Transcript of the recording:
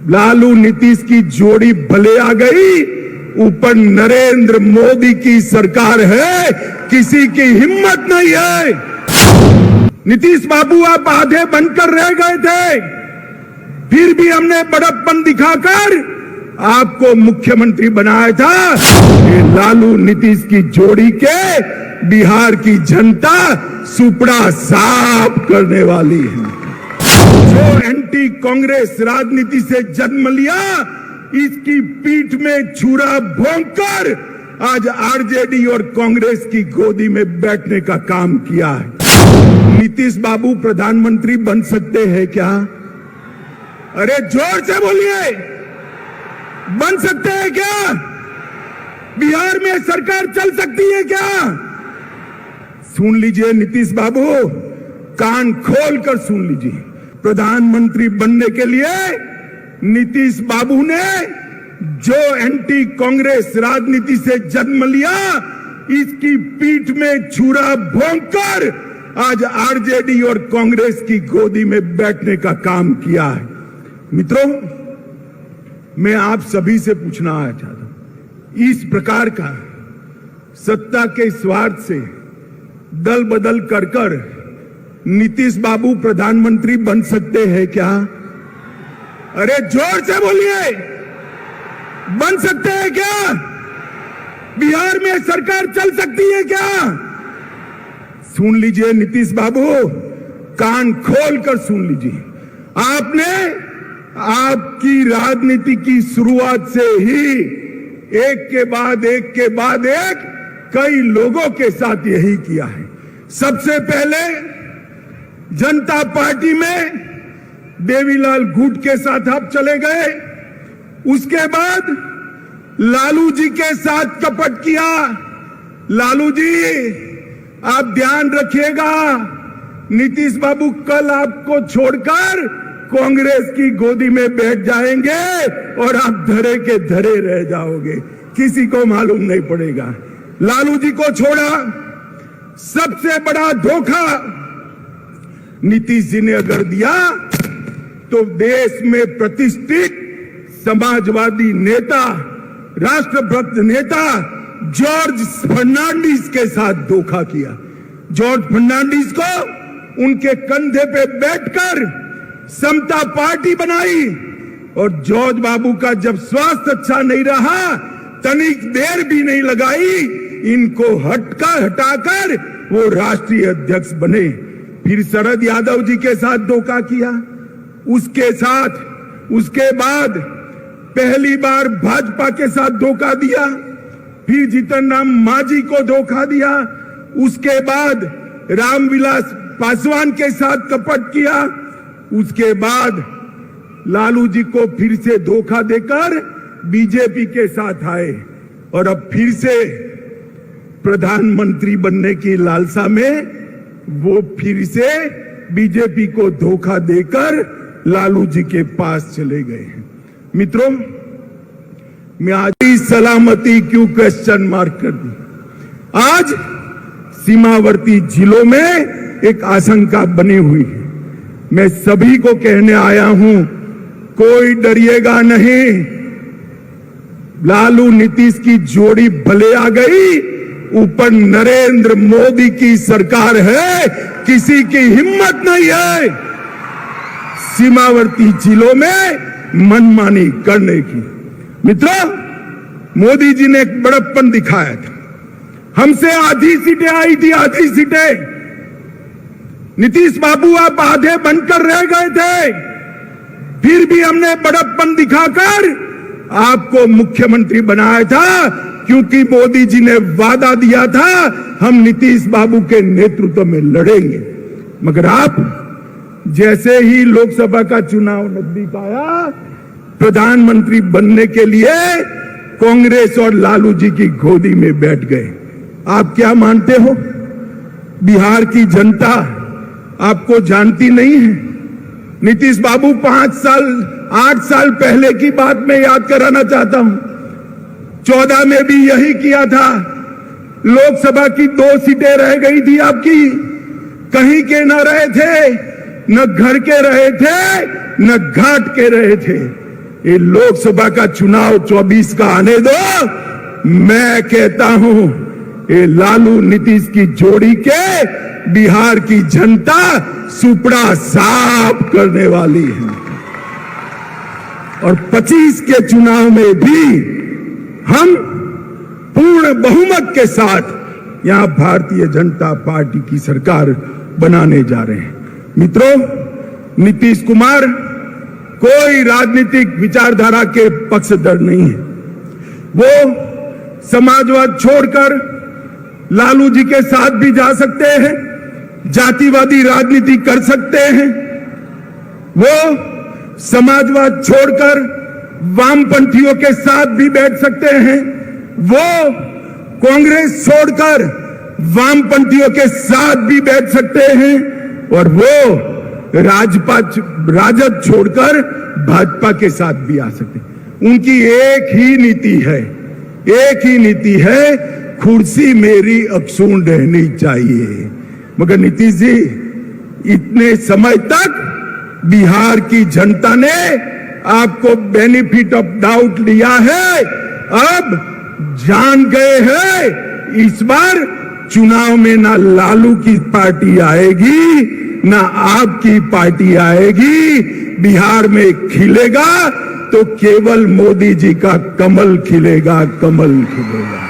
लालू नीतीश की जोड़ी भले आ गई, ऊपर नरेंद्र मोदी की सरकार है, किसी की हिम्मत नहीं है। नीतीश बाबू आप आधे बनकर रह गए थे, फिर भी हमने बड़प्पन दिखाकर आपको मुख्यमंत्री बनाया था। ये लालू नीतीश की जोड़ी के बिहार की जनता सुपड़ा साफ करने वाली है। जो एंटी कांग्रेस राजनीति से जन्म लिया, इसकी पीठ में छुरा भोंककर आज आरजेडी और कांग्रेस की गोदी में बैठने का काम किया है। नीतीश बाबू प्रधानमंत्री बन सकते हैं क्या? अरे जोर से बोलिए, बन सकते हैं क्या? बिहार में सरकार चल सकती है क्या? सुन लीजिए नीतीश बाबू, कान खोलकर सुन लीजिए। प्रधानमंत्री बनने के लिए नीतीश बाबू ने जो एंटी कांग्रेस राजनीति से जन्म लिया, इसकी पीठ में छुरा भोंककर आज आरजेडी और कांग्रेस की गोदी में बैठने का काम किया है। मित्रों, मैं आप सभी से पूछना चाहता हूं, इस प्रकार का सत्ता के स्वार्थ से दल बदल कर नीतीश बाबू प्रधानमंत्री बन सकते हैं क्या? अरे जोर से बोलिए, बन सकते हैं क्या? बिहार में सरकार चल सकती है क्या? सुन लीजिए नीतीश बाबू, कान खोलकर सुन लीजिए। आपने आपकी राजनीति की शुरुआत से ही एक के बाद एक कई लोगों के साथ यही किया है। सबसे पहले जनता पार्टी में देवीलाल गुट के साथ आप चले गए, उसके बाद लालू जी के साथ कपट किया। लालू जी आप ध्यान रखिएगा, नीतीश बाबू कल आपको छोड़कर कांग्रेस की गोदी में बैठ जाएंगे और आप धरे के धरे रह जाओगे, किसी को मालूम नहीं पड़ेगा। लालू जी को छोड़ा, सबसे बड़ा धोखा नीतीश जी ने अगर दिया तो देश में प्रतिष्ठित समाजवादी नेता, राष्ट्रभक्त नेता जॉर्ज फर्नांडिस के साथ धोखा किया। जॉर्ज फर्नांडिस को उनके कंधे पे बैठकर समता पार्टी बनाई, और जॉर्ज बाबू का जब स्वास्थ्य अच्छा नहीं रहा, तनिक देर भी नहीं लगाई, इनको हटाकर वो राष्ट्रीय अध्यक्ष बने। फिर शरद यादव जी के साथ धोखा किया, उसके बाद पहली बार भाजपा के साथ धोखा दिया, फिर जीतन राम मांझी को धोखा दिया, उसके बाद रामविलास पासवान के साथ कपट किया, उसके बाद लालू जी को फिर से धोखा देकर बीजेपी के साथ आए, और अब फिर से प्रधानमंत्री बनने की लालसा में वो फिर से बीजेपी को धोखा देकर लालू जी के पास चले गए हैं। मित्रों, मैं आज ही सलामती क्यों क्वेश्चन मार्क कर दी। आज सीमावर्ती जिलों में एक आशंका बनी हुई है। मैं सभी को कहने आया हूं, कोई डरिएगा नहीं। लालू नीतीश की जोड़ी भले आ गई, ऊपर नरेंद्र मोदी की सरकार है, किसी की हिम्मत नहीं है सीमावर्ती जिलों में मनमानी करने की। मित्रों, मोदी जी ने एक बड़प्पन दिखाया था। हमसे आधी सीटें आई थी, आधी सीटें। नीतीश बाबू आप आधे बनकर रह गए थे, फिर भी हमने बड़प्पन दिखाकर आपको मुख्यमंत्री बनाया था, क्योंकि मोदी जी ने वादा दिया था हम नीतीश बाबू के नेतृत्व में लड़ेंगे। मगर आप जैसे ही लोकसभा का चुनाव नजदीक आया, प्रधानमंत्री बनने के लिए कांग्रेस और लालू जी की गोदी में बैठ गए। आप क्या मानते हो, बिहार की जनता आपको जानती नहीं है? नीतीश बाबू 8 साल पहले की बात मैं याद कराना चाहता हूं। 14 में भी यही किया था। लोकसभा की 2 सीटें रह गई थी आपकी, कहीं के न रहे थे, न घर के रहे थे, न घाट के रहे थे। ये लोकसभा का चुनाव 24 का आने दो। मैं कहता हूं ये लालू नीतीश की जोड़ी के बिहार की जनता सुपड़ा साफ करने वाली है। और 25 के चुनाव में भी हम पूर्ण बहुमत के साथ यहां भारतीय जनता पार्टी की सरकार बनाने जा रहे हैं। मित्रों, नीतीश कुमार कोई राजनीतिक विचारधारा के पक्षधर नहीं है। वो समाजवाद छोड़कर लालू जी के साथ भी जा सकते हैं, जातिवादी राजनीति कर सकते हैं। वो समाजवाद छोड़कर वामपंथियों के साथ भी बैठ सकते हैं। वो कांग्रेस छोड़कर वामपंथियों के साथ भी बैठ सकते हैं। और वो राजद छोड़कर भाजपा के साथ भी आ सकते हैं। उनकी एक ही नीति है, कुर्सी मेरी अक्षुण्ण रहनी चाहिए। मगर नीतीश जी, इतने समय तक बिहार की जनता ने आपको बेनिफिट ऑफ डाउट लिया है, अब जान गए हैं इस बार चुनाव में ना लालू की पार्टी आएगी ना आपकी पार्टी आएगी। बिहार में खिलेगा तो केवल मोदी जी का कमल खिलेगा, कमल खिलेगा।